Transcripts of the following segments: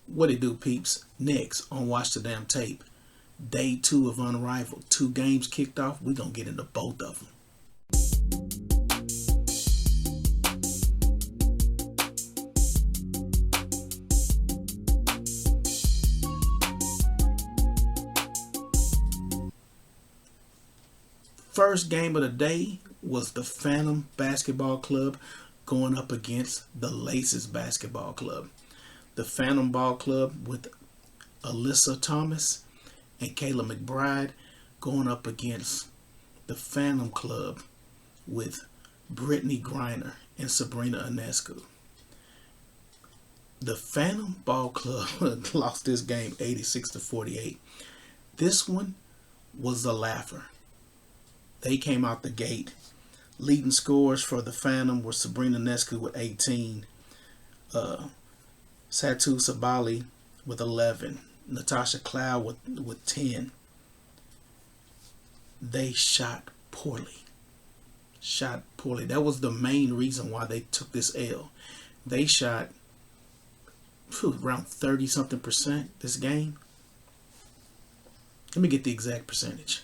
What it do, peeps? Next on Watch the Damn Tape, day 2 of Unrivaled. 2 games kicked off. We're going to get into both of them. First game of the day was the Phantom Basketball Club going up against the Laces Basketball Club. The Phantom Ball Club with Alyssa Thomas and Kayla McBride going up against the Phantom Club with Brittany Griner and Sabrina Ionescu. The Phantom Ball Club lost this game 86-48. This one was a laugher. They came out the gate. Leading scorers for the Phantom were Sabrina Ionescu with 18, Satu Sabali with 11, Natasha Cloud with 10. They shot poorly. That was the main reason why they took this L. They shot around 30-something% this game. Let me get the exact percentage,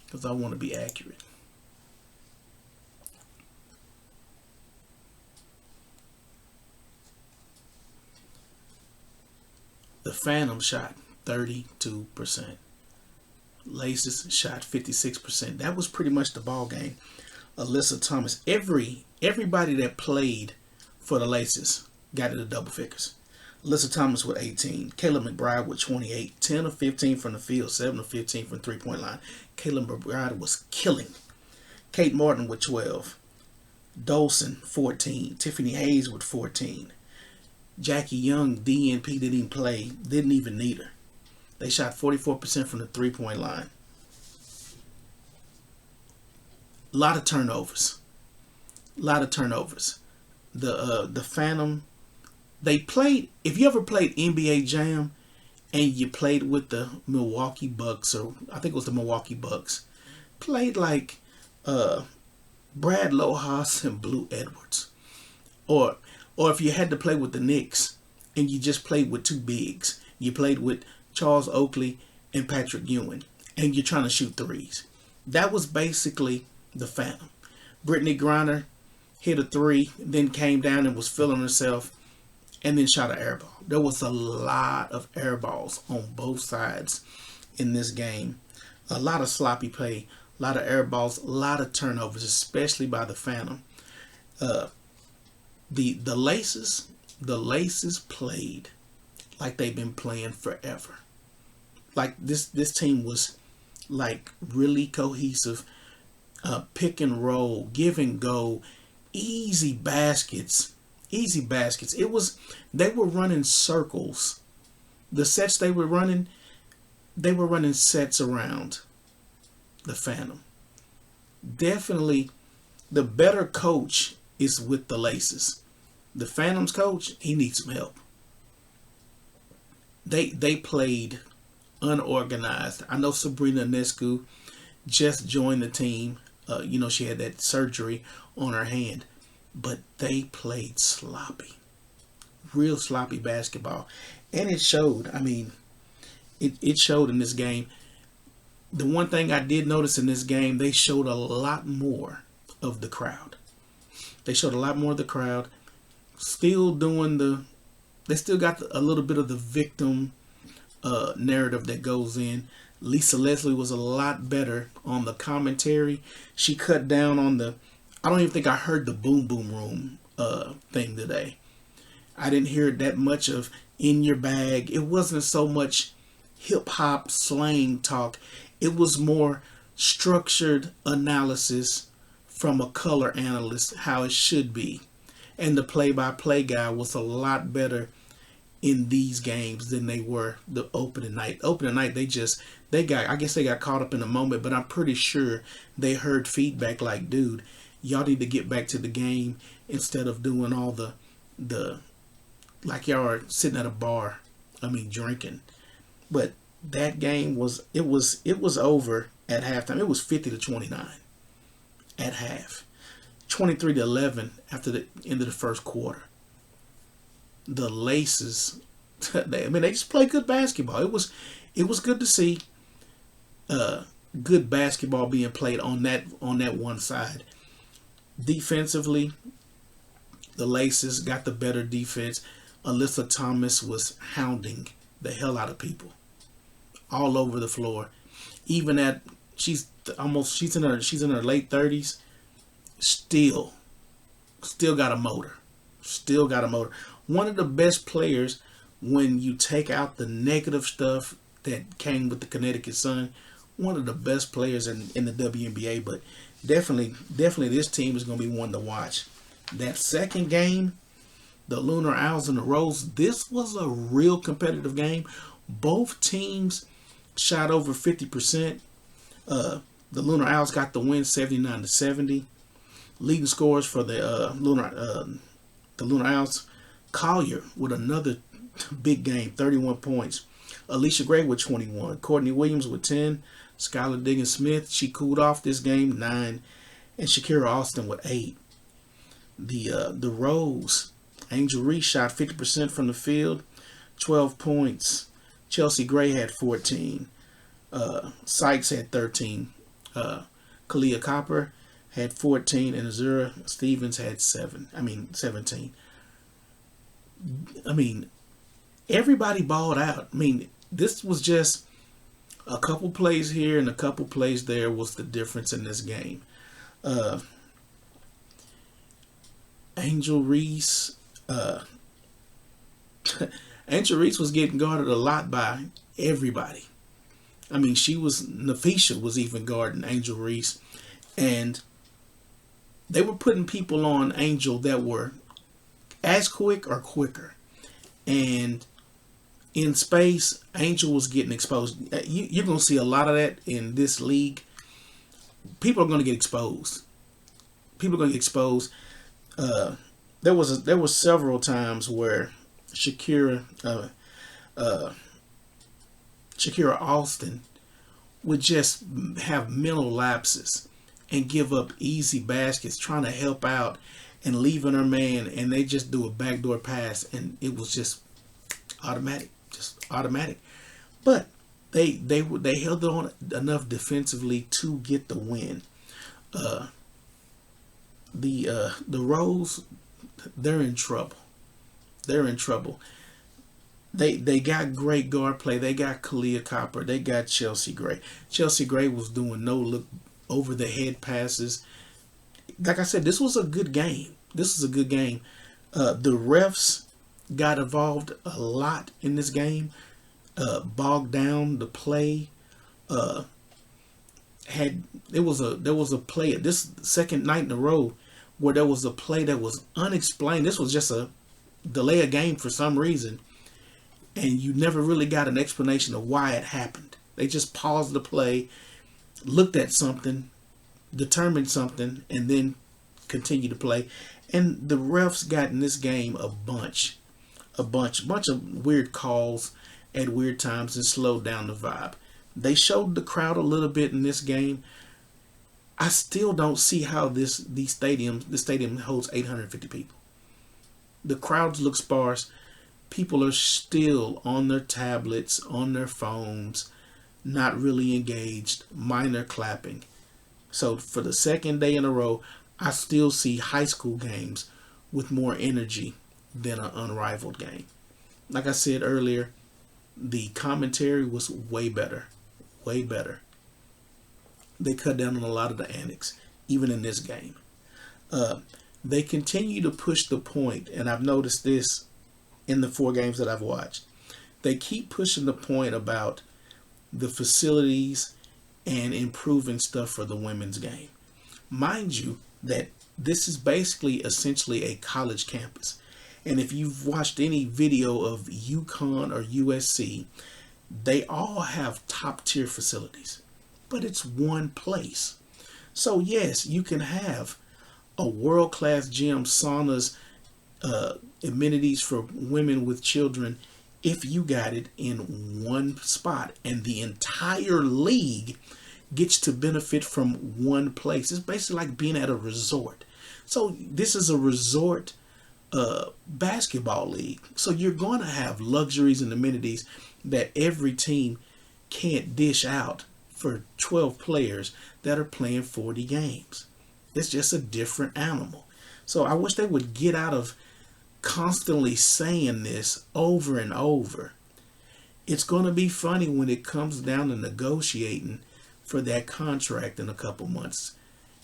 because I want to be accurate. The Phantom shot 32%. Laces shot 56%. That was pretty much the ball game. Alyssa Thomas, everybody that played for the Laces got into double figures. Alyssa Thomas with 18, Kayla McBride with 28, 10 of 15 from the field, 7 of 15 from the 3-point line. Kayla McBride was killing. Kate Martin with 12, Dolson 14, Tiffany Hayes with 14. Jackie Young, DNP, didn't even need her. They shot 44% from the 3-point line. A lot of turnovers. The Phantom, they played, if you ever played NBA Jam and you played with the Milwaukee Bucks, or I think it was the Milwaukee Bucks, played like Brad Lohaus and Blue Edwards. Or if you had to play with the Knicks and you just played with 2 bigs, you played with Charles Oakley and Patrick Ewing, and you're trying to shoot threes. That was basically the Phantom. Brittany Griner hit a 3, then came down and was feeling herself, and then shot an air ball. There was a lot of air balls on both sides in this game. A lot of sloppy play, a lot of air balls, a lot of turnovers, especially by the Phantom. The Laces played like they've been playing forever. Like this team was like really cohesive. Pick and roll, give and go, easy baskets. They were running circles. The sets they were running sets around the Phantom. Definitely the better coach is with the Laces. The Phantom's coach, he needs some help. They played unorganized. I know Sabrina Ionescu just joined the team. She had that surgery on her hand. But they played sloppy. Real sloppy basketball. And it showed. I mean, it showed in this game. The one thing I did notice in this game, they showed a lot more of the crowd. They still they still got a little bit of the victim narrative that goes in. Lisa Leslie was a lot better on the commentary. She cut down on I don't even think I heard the boom boom room thing today. I didn't hear that much of in your bag. It wasn't so much hip hop slang talk. It was more structured analysis from a color analyst, how it should be. And the play-by-play guy was a lot better in these games than they were the opening night. Opening night, I guess they got caught up in the moment, but I'm pretty sure they heard feedback like, dude, y'all need to get back to the game instead of doing all the like y'all are sitting at a bar, drinking. But that game was over at halftime. It was 50-29 at half. 23-11 after the end of the first quarter. the Laces, they just play good basketball. It was good to see good basketball being played on that one side. Defensively, the Laces got the better defense. Alyssa Thomas was hounding the hell out of people all over the floor. Even at she's in her late 30s, still got a motor. Still got a motor. One of the best players when you take out the negative stuff that came with the Connecticut Sun. One of the best players in the WNBA, but definitely this team is going to be one to watch. That second game, the Lunar Owls and the Rose, this was a real competitive game. Both teams shot over 50%. The Lunar Owls got the win 79-70. Leading scorers for the Lunar Owls, Collier with another big game, 31 points. Alicia Gray with 21. Courtney Williams with 10. Skylar Diggins-Smith, she cooled off this game, 9. And Shakira Austin with 8. The Rose, Angel Reese shot 50% from the field, 12 points. Chelsea Gray had 14. Sykes had 13. Kalia Copper had 14, and Azura Stevens had 17. Everybody balled out. This was just a couple plays here and a couple plays there was the difference in this game. Angel Reese was getting guarded a lot by everybody. Nafisha was even guarding Angel Reese, and they were putting people on Angel that were as quick or quicker. And in space, Angel was getting exposed. You're going to see a lot of that in this league. People are going to get exposed. There was several times where Shakira Austin would just have mental lapses and give up easy baskets, trying to help out and leaving her man, and they just do a backdoor pass, and it was just automatic. But they held on enough defensively to get the win. The Rose, they're in trouble. They got great guard play. They got Kalia Copper. They got Chelsea Gray. Chelsea Gray was doing no look over the head passes. Like I said, this was a good game. The refs got involved a lot in this game. Bogged down the play. There was a play at this second night in a row where there was a play that was unexplained. This was just a delay a game for some reason, and you never really got an explanation of why it happened. They just paused the play, looked at something, determined something, and then continued to play. And the refs got in this game a bunch of weird calls at weird times and slowed down the vibe. They showed the crowd a little bit in this game. I still don't see how this stadium holds 850 people. The crowds look sparse. People are still on their tablets, on their phones, not really engaged, minor clapping. So for the second day in a row, I still see high school games with more energy than an Unrivaled game. Like I said earlier, the commentary was way better. They cut down on a lot of the antics, even in this game. They continue to push the point, and I've noticed this in the 4 games that I've watched. They keep pushing the point about the facilities and improving stuff for the women's game. Mind you, that this is essentially a college campus. And if you've watched any video of UConn or USC, they all have top tier facilities, but it's one place. So yes, you can have a world-class gym, saunas, amenities for women with children if you got it in one spot, and the entire league gets to benefit from one place. It's basically like being at a resort. So this is a resort basketball league. So you're going to have luxuries and amenities that every team can't dish out for 12 players that are playing 40 games. It's just a different animal. So I wish they would get out of constantly saying this over and over. It's going to be funny when it comes down to negotiating for that contract in a couple months,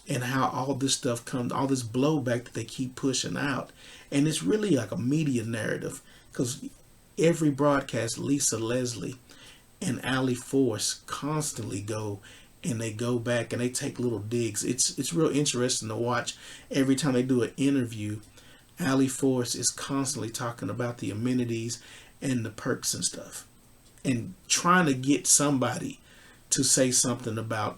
and how all this stuff comes, all this blowback that they keep pushing out. And it's really like a media narrative, because every broadcast, Lisa Leslie and Ali Force constantly go and they go back and they take little digs. It's real interesting to watch. Every time they do an interview, Ali Force is constantly talking about the amenities and the perks and stuff, and trying to get somebody to say something about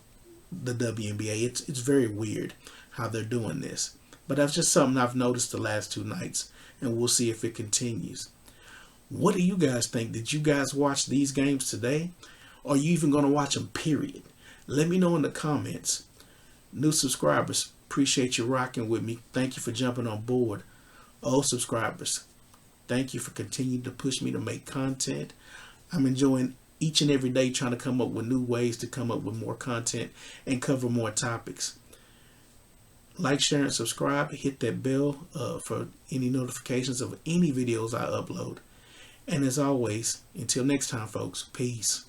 the WNBA. It's very weird how they're doing this. But that's just something I've noticed the last 2 nights, and we'll see if it continues. What do you guys think? Did you guys watch these games today? Or are you even going to watch them, period? Let me know in the comments. New subscribers, appreciate you rocking with me. Thank you for jumping on board. Old subscribers, thank you for continuing to push me to make content. I'm enjoying each and every day trying to come up with new ways to come up with more content and cover more topics. Like, share, and subscribe. Hit that bell for any notifications of any videos I upload. And as always, until next time, folks, peace.